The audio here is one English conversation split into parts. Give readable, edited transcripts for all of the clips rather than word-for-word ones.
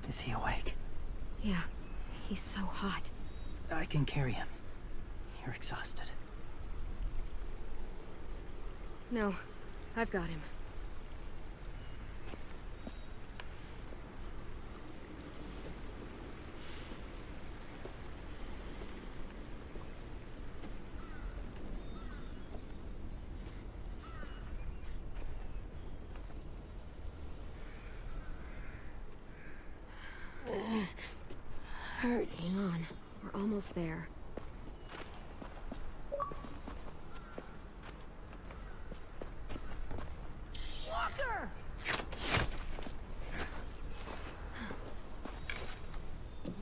Is he awake? Yeah, he's so hot. I can carry him. You're exhausted. No, I've got him. Hurts. Hang on, we're almost there. Walker!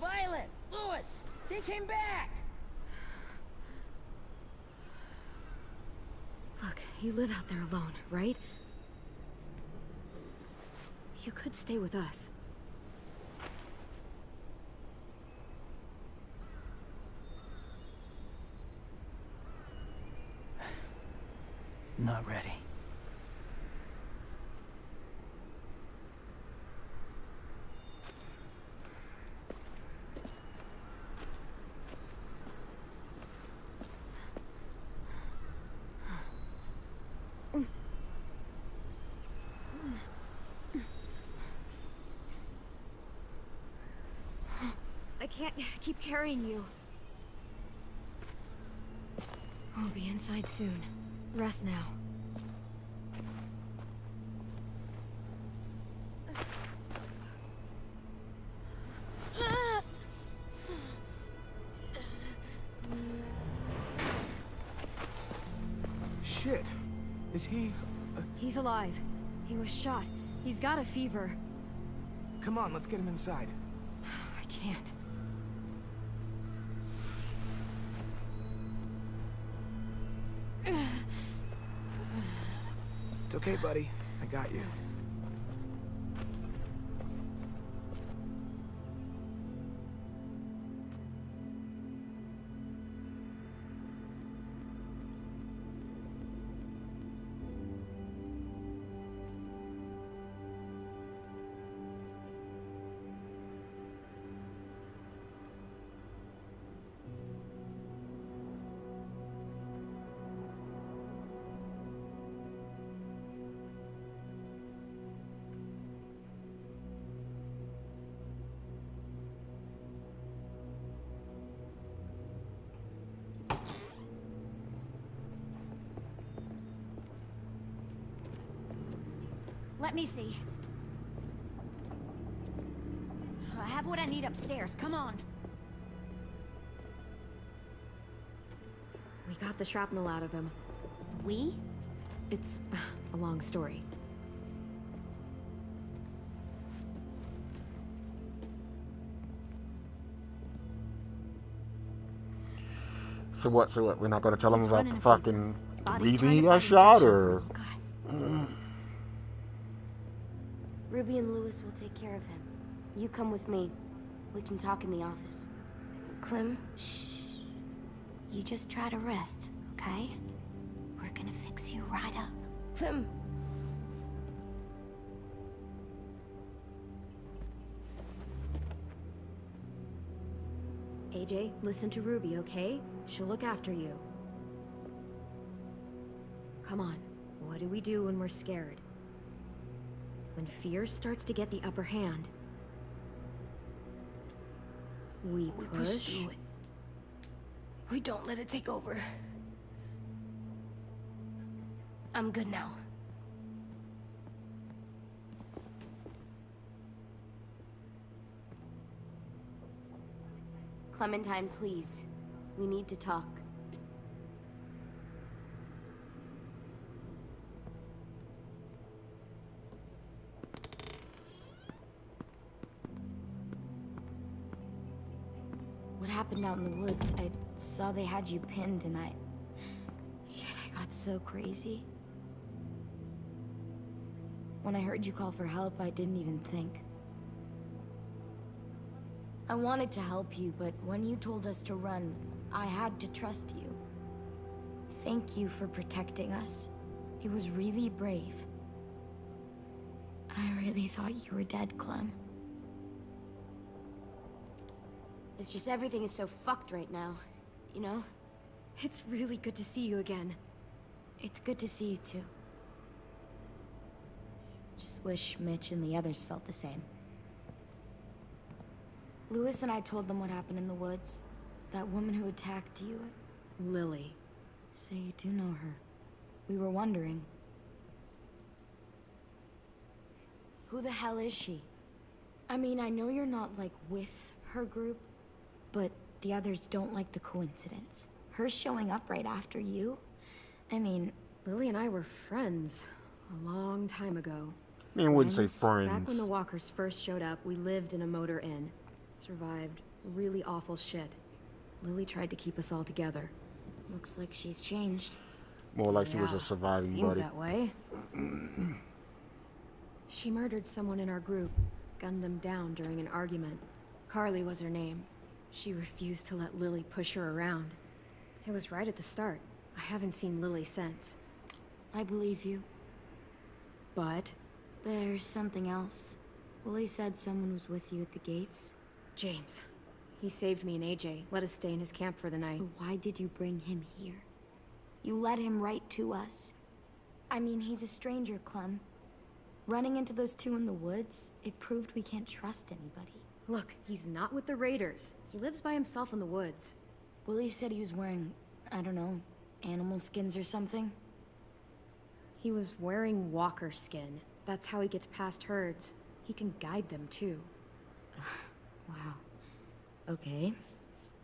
Violet! Lewis! They came back! Look, you live out there alone, right? You could stay with us. Not ready. I can't keep carrying you. We'll be inside soon. Rest now. Shit. Is he... He's alive. He was shot. He's got a fever. Come on, let's get him inside. I can't. It's okay, buddy. I got you. Let me see. I have what I need upstairs. Come on. We got the shrapnel out of him. We? It's a long story. So what? We're not gonna tell him He's about running the a fever. fucking Body's reason trying he to got fight shot, infection. or? God. Ruby and Lewis will take care of him. You come with me. We can talk in the office. Clem, shh. You just try to rest, okay? We're gonna fix you right up. Clem! AJ, listen to Ruby, okay? She'll look after you. Come on. What do we do when we're scared? When fear starts to get the upper hand, we push through it. We don't let it take over. I'm good now. Clementine, please. We need to talk. What happened out in the woods? I saw they had you pinned and Shit, I got so crazy. When I heard you call for help, I didn't even think. I wanted to help you, but when you told us to run, I had to trust you. Thank you for protecting us. It was really brave. I really thought you were dead, Clem. It's just everything is so fucked right now, you know? It's really good to see you again. It's good to see you too. Just wish Mitch and the others felt the same. Lewis and I told them what happened in the woods. That woman who attacked you. Lily. So you do know her. We were wondering. Who the hell is she? I mean, I know you're not, like, with her group, but the others don't like the coincidence. Her showing up right after you? I mean... Lily and I were friends a long time ago. I mean, I wouldn't say Back when the friends. walkers first showed up, we lived in a motor inn. Survived really awful shit. Lily tried to keep us all together. Looks like she's changed. More like she was Yeah, a surviving seems buddy. that way. She murdered someone in our group, gunned them down during an argument. Carly was her name. She refused to let Lily push her around. It was right at the start. I haven't seen Lily since. I believe you. But There's something else. Willie said someone was with you at the gates. James, he saved me and AJ, let us stay in his camp for the night. But why did you bring him here? You led him right to us. I mean, he's a stranger, Clem. Running into those two in the woods, it proved we can't trust anybody. Look, he's not with the raiders. He lives by himself in the woods. Willie said he was wearing, I don't know, animal skins or something. He was wearing walker skin. That's how he gets past herds. He can guide them too. Wow. Okay.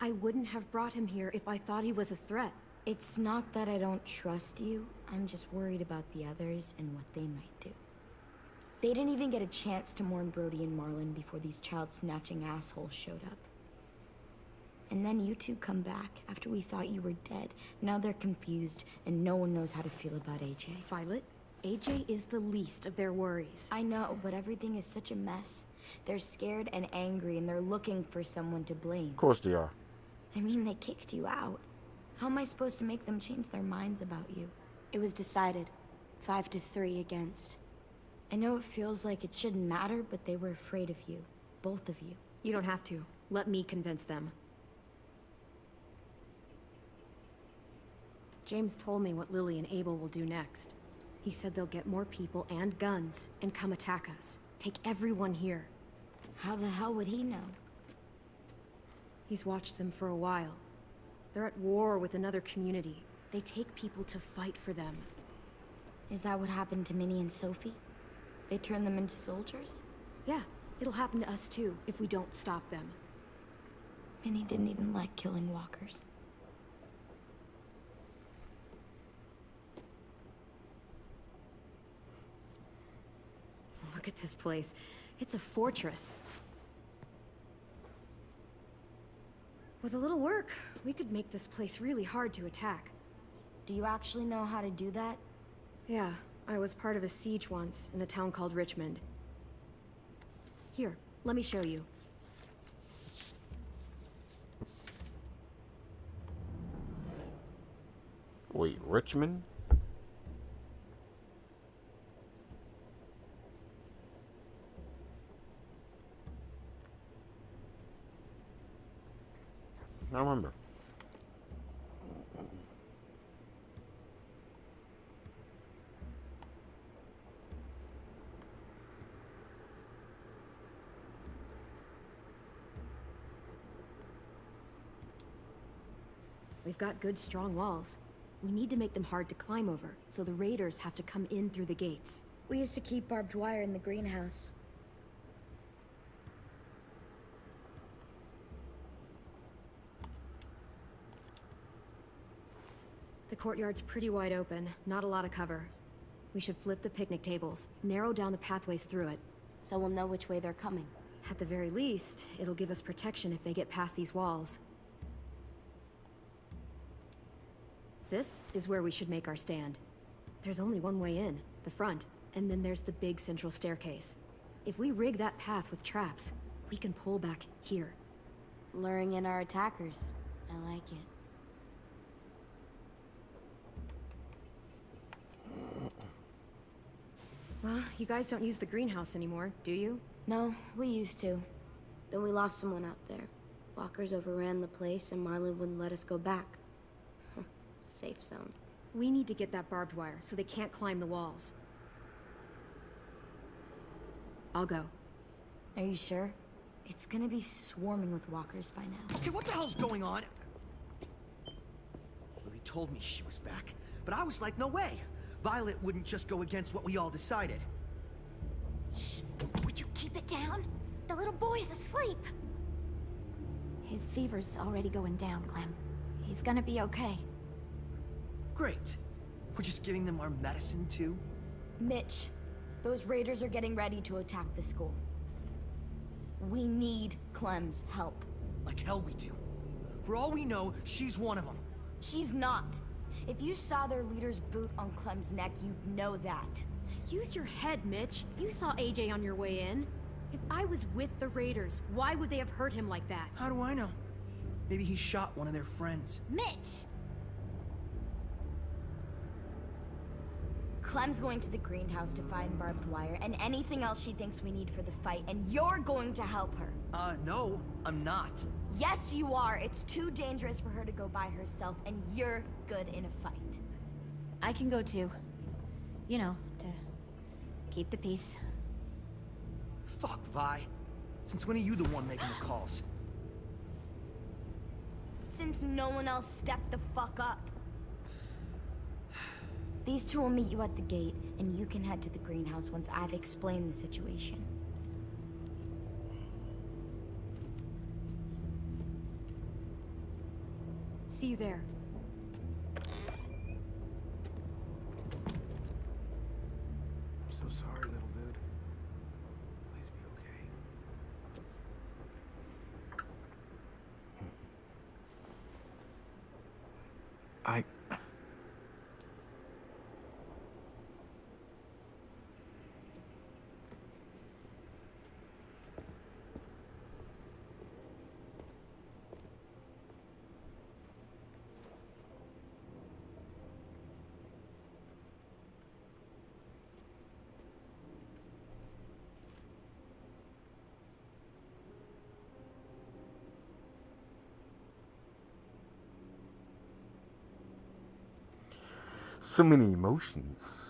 I wouldn't have brought him here if I thought he was a threat. It's not that I don't trust you. I'm just worried about the others and what they might do. They didn't even get a chance to mourn Brody and Marlon before these child-snatching assholes showed up. And then you two come back after we thought you were dead. Now they're confused, and no one knows how to feel about AJ. Violet, AJ is the least of their worries. I know, but everything is such a mess. They're scared and angry, and they're looking for someone to blame. Of course they are. I mean, they kicked you out. How am I supposed to make them change their minds about you? It was decided. 5-3 against. I know it feels like it shouldn't matter, but they were afraid of you. Both of you. You don't have to. Let me convince them. James told me what Lily and Abel will do next. He said they'll get more people and guns and come attack us. Take everyone here. How the hell would he know? He's watched them for a while. They're at war with another community. They take people to fight for them. Is that what happened to Minnie and Sophie? They turned them into soldiers? Yeah, it'll happen to us too if we don't stop them. Minnie didn't even like killing walkers. Look at this place. It's a fortress. With a little work, we could make this place really hard to attack. Do you actually know how to do that? Yeah, I was part of a siege once in a town called Richmond. Here, let me show you. Wait, Richmond? I remember. We've got good, strong walls. We need to make them hard to climb over, so the raiders have to come in through the gates. We used to keep barbed wire in the greenhouse. The courtyard's pretty wide open, not a lot of cover. We should flip the picnic tables, narrow down the pathways through it. So we'll know which way they're coming. At the very least, it'll give us protection if they get past these walls. This is where we should make our stand. There's only one way in, the front, and then there's the big central staircase. If we rig that path with traps, we can pull back here. Luring in our attackers. I like it. Well, you guys don't use the greenhouse anymore, do you? No, we used to. Then we lost someone out there. Walkers overran the place and Marlin wouldn't let us go back. Safe zone. We need to get that barbed wire so they can't climb the walls. I'll go. Are you sure? It's gonna be swarming with walkers by now. Okay, what the hell's going on? Lily told me she was back, but I was like, no way. Violet wouldn't just go against what we all decided. Shh! Would you keep it down? The little boy's asleep. His fever's already going down, Clem. He's gonna be okay. Great. We're just giving them our medicine, too? Mitch, those raiders are getting ready to attack the school. We need Clem's help. Like hell we do. For all we know, she's one of them. She's not. If you saw their leader's boot on Clem's neck, you'd know that. Use your head, Mitch. You saw AJ on your way in. If I was with the raiders, why would they have hurt him like that? How do I know? Maybe he shot one of their friends. Mitch! Clem's going to the greenhouse to find barbed wire and anything else she thinks we need for the fight, and you're going to help her. No, I'm not. Yes, you are. It's too dangerous for her to go by herself, and you're good in a fight. I can go too. You know, to keep the peace. Fuck, Vi. Since when are you the one making the calls? Since no one else stepped the fuck up. These two will meet you at the gate, and you can head to the greenhouse once I've explained the situation. See you there. I'm so sorry, little dude. Please be okay. So many emotions.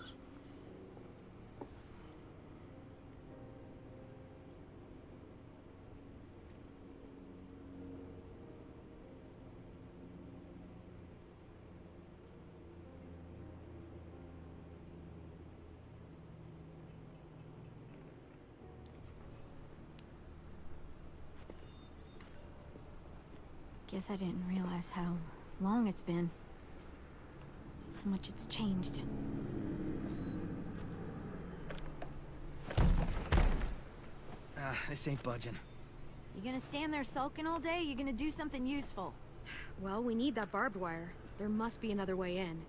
Guess I didn't realize how long it's been. How much it's changed. This ain't budging. You gonna stand there sulking all day? You gonna do something useful? Well, we need that barbed wire. There must be another way in.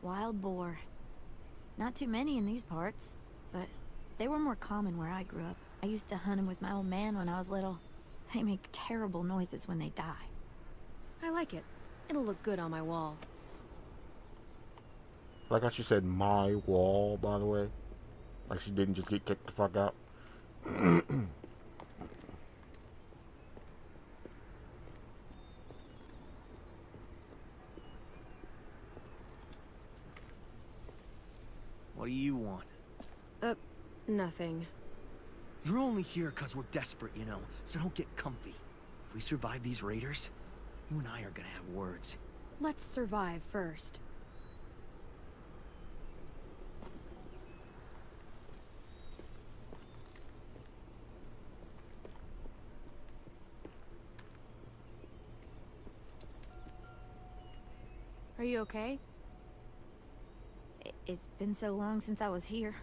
Wild boar. Not too many in these parts, but they were more common where I grew up. I used to hunt them with my old man when I was little. They make terrible noises when they die. I like it. It'll look good on my wall. Like how she said my wall, by the way. Like she didn't just get kicked the fuck out. What do you want? Nothing. You're only here because we're desperate, you know, so don't get comfy. If we survive these raiders, you and I are gonna have words. Let's survive first. Are you okay? It's been so long since I was here.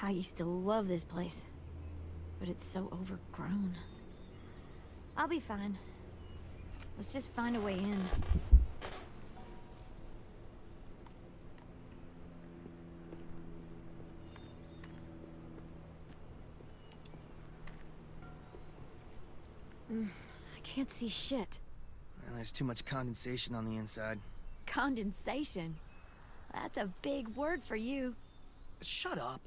I used to love this place, but it's so overgrown. I'll be fine. Let's just find a way in. I can't see shit. Well, there's too much condensation on the inside. Condensation? That's a big word for you. Shut up.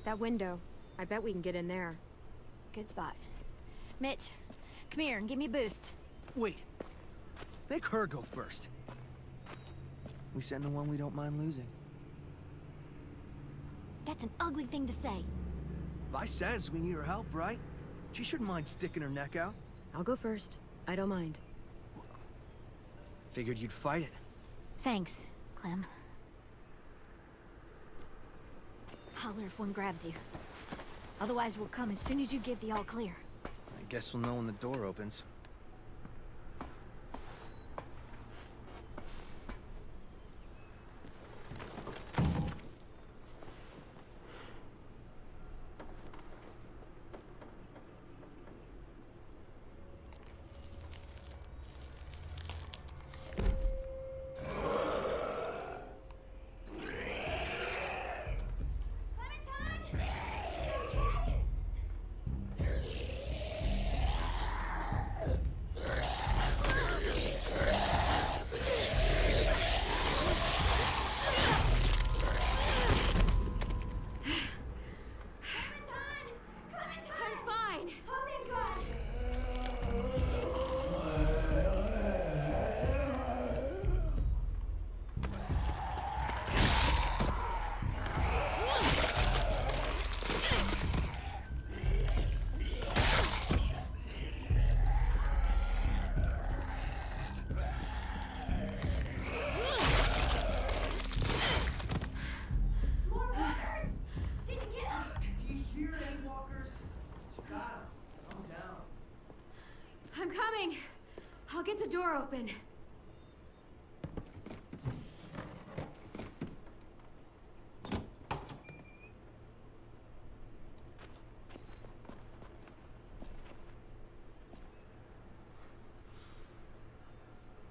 That window. I bet we can get in there. Good spot. Mitch, come here and give me a boost. Wait. Make her go first. We send the one we don't mind losing. That's an ugly thing to say. Vi says we need her help, right? She shouldn't mind sticking her neck out. I'll go first. I don't mind. Figured you'd fight it. Thanks, Clem. Holler if one grabs you. Otherwise, we'll come as soon as you give the all clear. I guess we'll know when the door opens. I'm coming. I'll get the door open.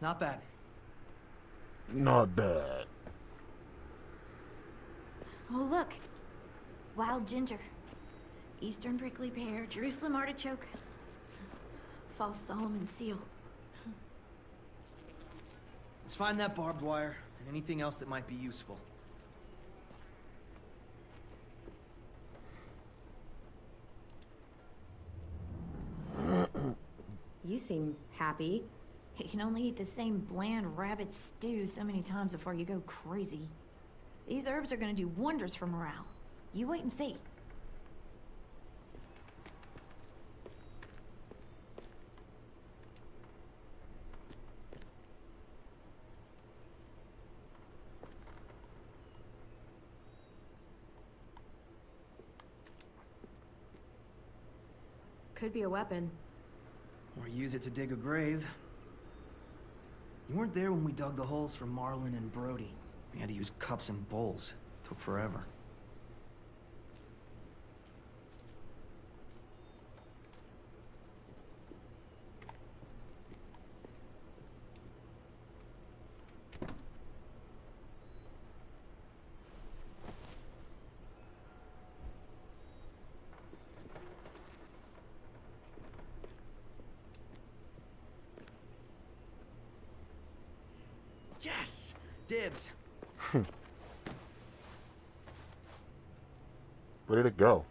Not bad. Not bad. Oh, look. Wild ginger. Eastern prickly pear, Jerusalem artichoke. False Solomon seal. Let's find that barbed wire and anything else that might be useful. You seem happy. You can only eat the same bland rabbit stew so many times before you go crazy. These herbs are gonna do wonders for morale. You wait and see. Could be a weapon. Or use it to dig a grave. You weren't there when we dug the holes for Marlin and Brody. We had to use cups and bowls. Took forever. Dibs. Where did it go?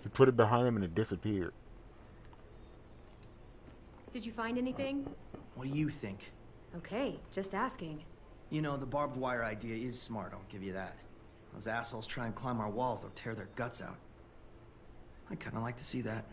He put it behind him and it disappeared. Did you find anything? What do you think? Okay, just asking. You know, the barbed wire idea is smart, I'll give you that. Those assholes try and climb our walls, they'll tear their guts out. I'd kinda like to see that.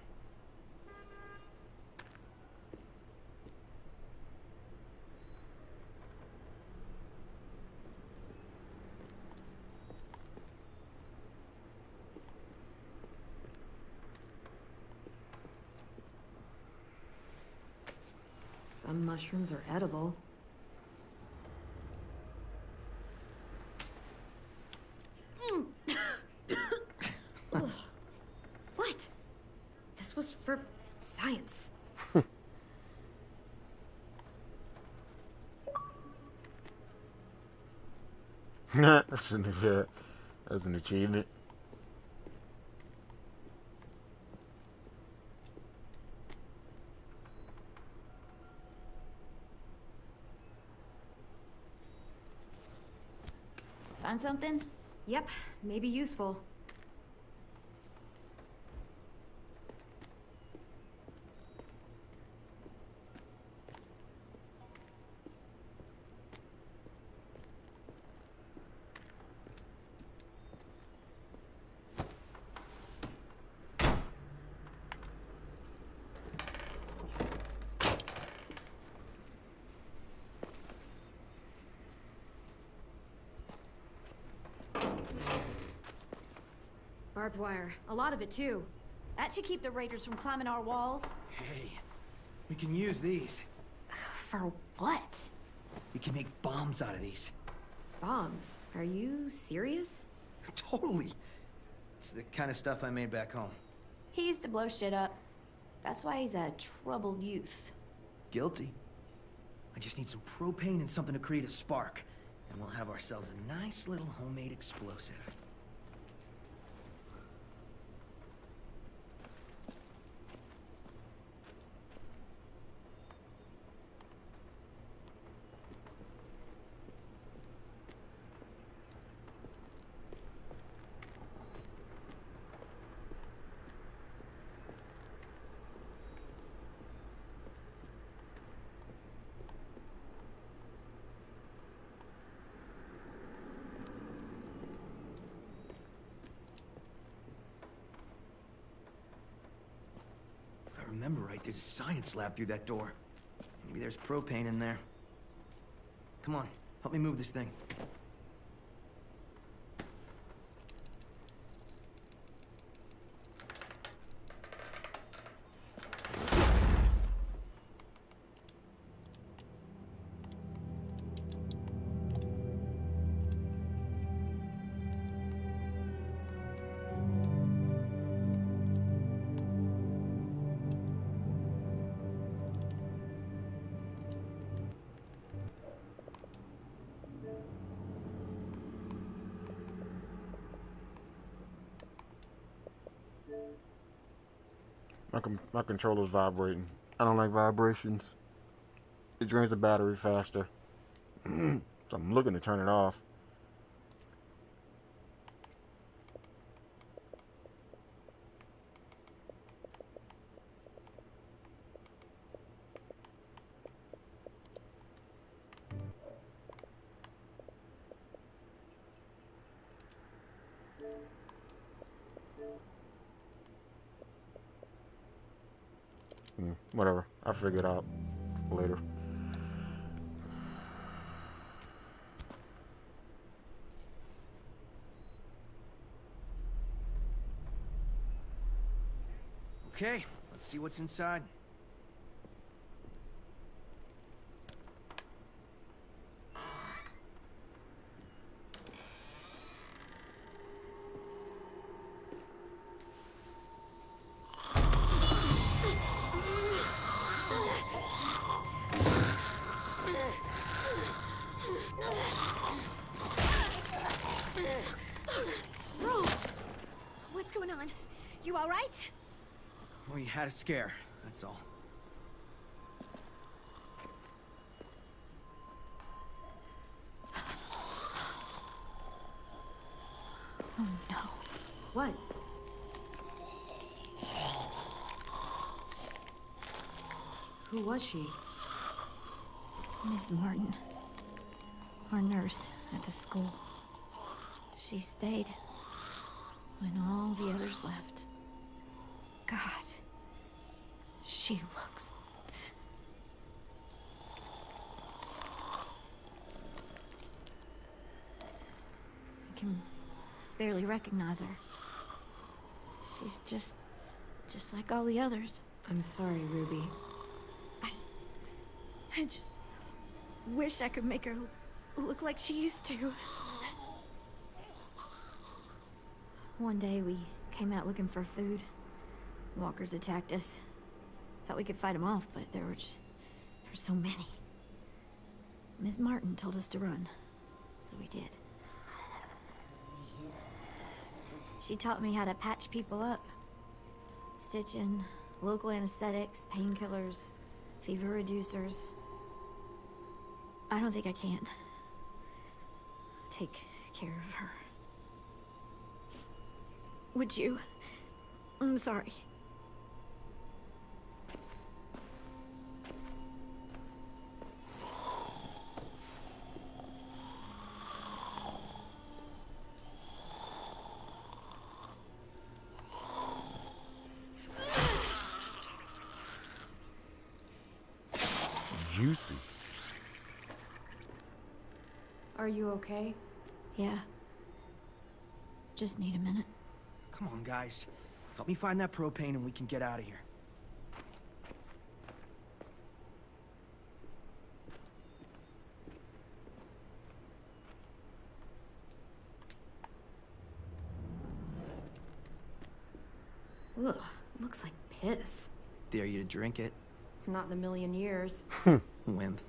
Some mushrooms are edible. Ugh. What? This was for science. That's an achievement. Find something? Yep, maybe useful. Barbed wire. A lot of it, too. That should keep the raiders from climbing our walls. Hey, we can use these. For what? We can make bombs out of these. Bombs. Are you serious? Totally. It's the kind of stuff I made back home. He used to blow shit up. That's why he's a troubled youth. Guilty. I just need some propane and something to create a spark. And we'll have ourselves a nice little homemade explosive. If I remember right, there's a science lab through that door. Maybe there's propane in there. Come on, help me move this thing. My controller's vibrating. I don't like vibrations. It drains the battery faster. So I'm looking to turn it off. Whatever. I'll figure it out later. Okay, let's see what's inside. What's going on? You all right? We had a scare, that's all. Oh no. What? Who was she? Miss Martin. Our nurse at the school. She stayed when all the others left. God. She looks... I can barely recognize her. She's just like all the others. I'm sorry, Ruby. I just wish I could make her look like she used to. One day we came out looking for food. Walkers attacked us. Thought we could fight them off, but there were so many. Ms. Martin told us to run, so we did. She taught me how to patch people up. Stitching, local anesthetics, painkillers, fever reducers. I don't think I can take care of her. Would you? I'm sorry. Juicy. Are you okay? Yeah. Just need a minute. Come on, guys. Help me find that propane and we can get out of here. Ugh, looks like piss. Dare you to drink it, Not in a million years. wimp.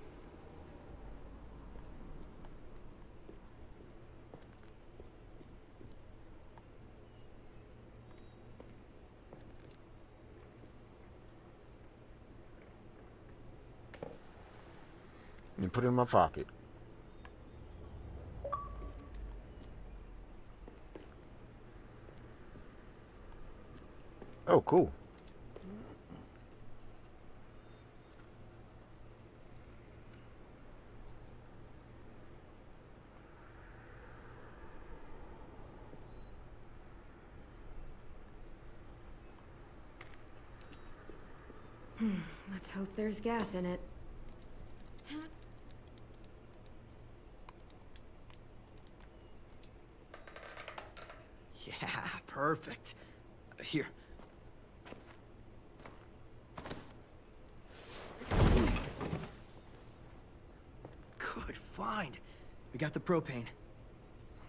And put it in my pocket. Oh, cool. Let's hope there's gas in it. Yeah, perfect. Here. Good find. We got the propane.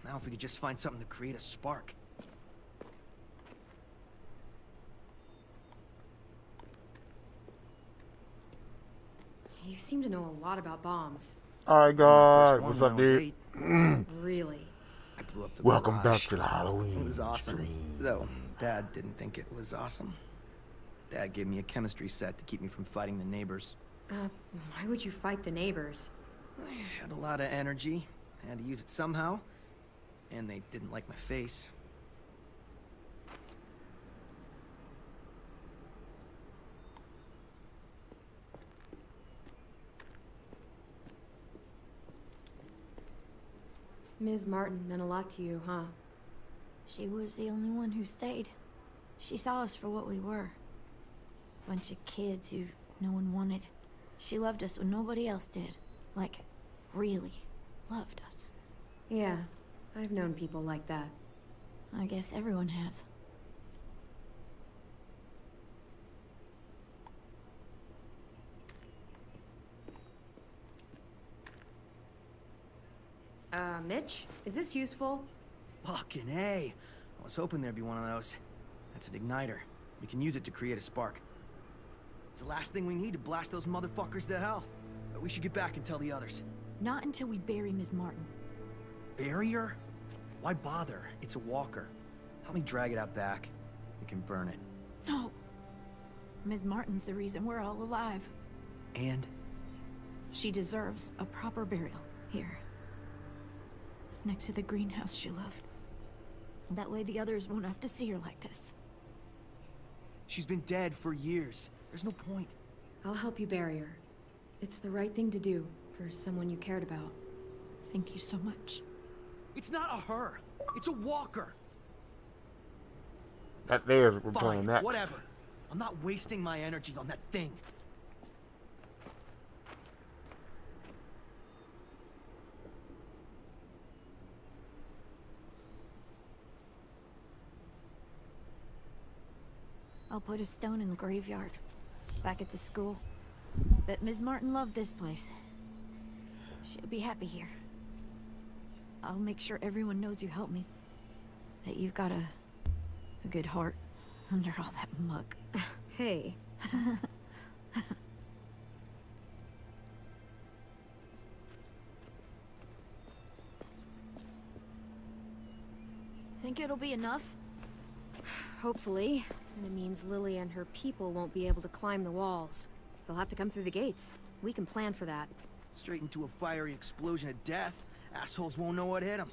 Now if we could just find something to create a spark. You seem to know a lot about bombs. Alright, My first guys. one What's when up, I was dude? 8. Really? I blew up the Welcome back garage. to the Halloween It was awesome. stream. Though, Dad didn't think it was awesome. Dad gave me a chemistry set to keep me from fighting the neighbors. Why would you fight the neighbors? I had a lot of energy. I had to use it somehow. And they didn't like my face. Ms. Martin meant a lot to you, huh? She was the only one who stayed. She saw us for what we were. Bunch of kids who no one wanted. She loved us when nobody else did. Like, really loved us. Yeah, I've known people like that. I guess everyone has. Mitch? Is this useful? Fucking A. I was hoping there'd be one of those. That's an igniter. We can use it to create a spark. It's the last thing we need to blast those motherfuckers to hell. But we should get back and tell the others. Not until we bury Ms. Martin. Bury her? Why bother? It's a walker. Help me drag it out back. We can burn it. No. Ms. Martin's the reason we're all alive. And? She deserves a proper burial here. Next to the greenhouse she loved. That way the others won't have to see her like this. She's been dead for years. There's no point. I'll help you bury her. It's the right thing to do for someone you cared about. Thank you so much. It's not a her. It's a walker. That there's what we're Fine, playing next. whatever. I'm not wasting my energy on that thing. I'll put a stone in the graveyard, back at the school. Bet Ms. Martin loved this place. She'll be happy here. I'll make sure everyone knows you helped me. That you've got a good heart under all that muck. Hey. Think it'll be enough? Hopefully. And it means Lily and her people won't be able to climb the walls. They'll have to come through the gates. We can plan for that. Straight into a fiery explosion of death. Assholes won't know what hit them.